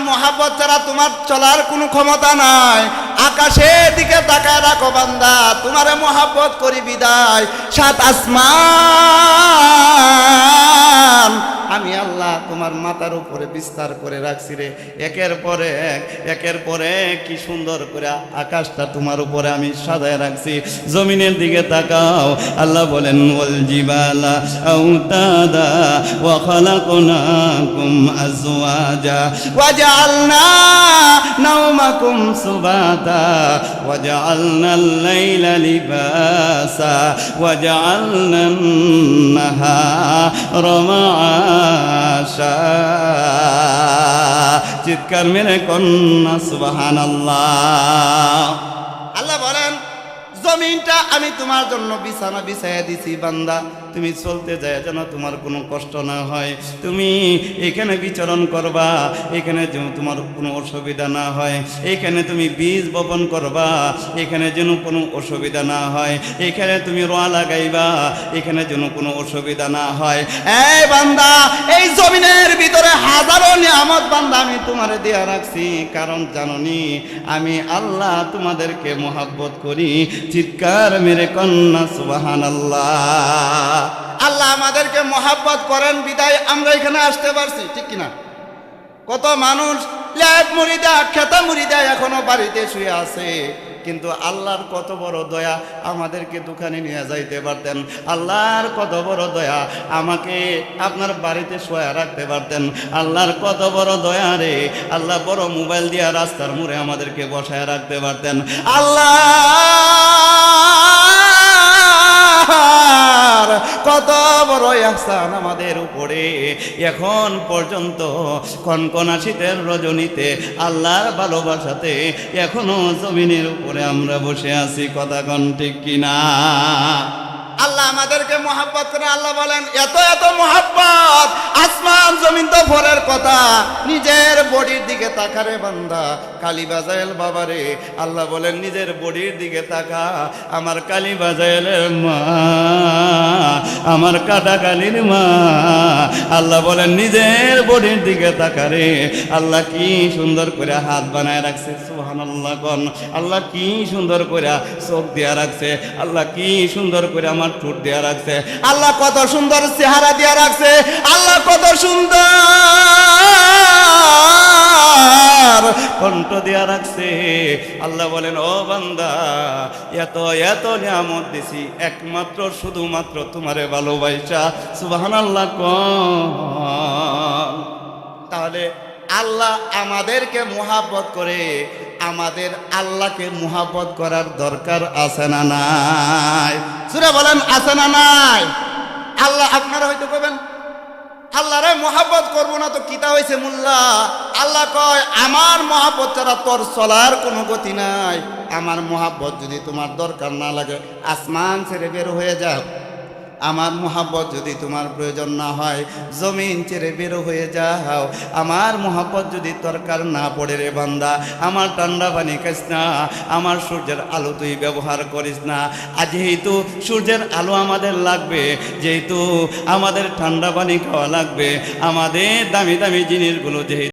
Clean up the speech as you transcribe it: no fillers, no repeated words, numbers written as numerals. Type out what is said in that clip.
মোহাব্বত ছাড়া তোমার চলার কোনো ক্ষমতা নাই। আকাশের দিকে তাকায় রাখো বান্দা, তোমারে মোহাব্বত করি বিদায় সাত আসমান আমি আল্লাহ তোমার মাথার উপরে বিস্তার করে রাখছি রে। একের পরে এক কি সুন্দর করে আকাশটা তোমার উপরে আমি সাজায় রাখছি। জমিনের দিকে তাকাও, আল্লাহ বলেন ওয়াল জিবালা আউতাদা ওয়া খালাকনাকুম আজওয়াজা ওয়া জাআলনা নাওমাকুম সুবাতা ওয়া জাআলনাল লাইলা লিবাসা ওয়া জাআলনান নাহারা মাআশা। চিৎকার মেরে কন্যা সুবহানাল্লাহ। আল্লাহ বলেন জমিনটা আমি তোমার জন্য বিছানা বিছাইয়া দিছি বান্দা, তুমি চলতে যায় যেন তোমার কোনো কষ্ট না হয়। তুমি এখানে বিচরণ করবা, এখানে যেন তোমার কোনো অসুবিধা না হয়। এখানে তুমি বীজ বপন করবা, এখানে যেন কোনো অসুবিধা না হয়। এখানে তুমি রোয়া লাগাইবা, এখানে যেন কোনো অসুবিধা না হয়। এই বান্দা, এই জমিনের ভিতরে হাজারো নিয়ামত বান্দা আমি তোমারে দেয়া রাখছি, কারণ জাননি আমি আল্লাহ তোমাদেরকে মোহাব্বত করি। চিৎকার মেরে কন্যা সুবহানাল্লাহ। আল্লাহ আমাদেরকে মোহাব্বত করেন বিদায় আমরা এখানে আসতে পারছি, ঠিক কিনা? কত মানুষ ল্যাব মুড়িদা খেতা মুড়িদা এখনো বাড়িতে শুয়ে আছে, কিন্তু আল্লাহর কত বড় দয়া, আমাদেরকে দোকানে নিয়ে যাইতে পারতেন। আল্লাহর কত বড় দয়া, আমাকে আপনার বাড়িতে শোয়া রাখতে পারতেন। আল্লাহর কত বড় দয়া রে, আল্লাহ বড় মোবাইল দিয়া রাস্তার মোড়ে আমাদেরকে বসায় রাখতে পারতেন। আল্লাহ কত বড় ইহসান আমাদের উপরে। এখন পর্যন্ত কনকনা শীতের রজনীতে আল্লাহর ভালোবাসাতে এখনো জমিনের উপরে আমরা বসে আছি। কথা কোন ঠিক কিনা? আল্লাহ আমাদেরকে মোহাব্বত করে। আল্লাহ বলেন এত এত মোহাব্বত, আসমান জমিন তো ভরের কথা। নিজের বডির দিকে তাকারে বান্দা, কালী বাজাইল বাবারে। আল্লাহ বলেন নিজের বডির দিকে তাকা, আমার কালী বাজাইলের মা, আমার কাটা কালীর মা। আল্লাহ বলেন নিজের বডির দিকে তাকারে। আল্লাহ কি সুন্দর করে হাত বানায় রাখছে, সুবহানাল্লাহ কোন। আল্লাহ কি সুন্দর করে চোখ দিয়া রাখছে, আল্লাহ কি সুন্দর করে আমার ঠোঁট দেয়া রাখছে, আল্লাহ কত সুন্দর চেহারা দেয়া রাখছে, আল্লাহ কত সুন্দর কণ্ঠ দেয়া রাখছে। আল্লাহ বলেন ও বান্দা, এত এত নিয়ামত দিছি একমাত্র শুধুমাত্র তোমারে ভালোবাসা। সুবহানাল্লাহ কোন। তাহলে আল্লাহ আমাদেরকে মোহাব্বত করে, আমাদের আল্লাহকে মোহাব্বত করার দরকার আছে না নাই? সূরা বলেন আছে না নাই? আল্লাহ আপনারা হয়তো কইবেন আল্লাহরে মোহাব্বত করবো না তো কিতা হয়েছে মোল্লা? আল্লাহ কয় আমার মোহাব্বত ছাড়া তোর চলার কোনো গতি নাই। আমার মোহাব্বত যদি তোমার দরকার না লাগে আসমান ছেড়ে বের হয়ে যাও। আমার মোহাব্বত যদি তোমার প্রয়োজন না হয় জমিন ছেড়ে বের হয়ে যাও। আমার মোহাব্বত যদি দরকার না পড়ে রে বান্দা, আমার ঠান্ডা পানি খাইস না, আমার সূর্যের আলো তুই ব্যবহার করিস না। আর যেহেতু সূর্যের আলো আমাদের লাগবে, যেহেতু আমাদের ঠান্ডা পানি খাওয়া লাগবে, আমাদের দামি দামি জিনিসগুলো যেহেতু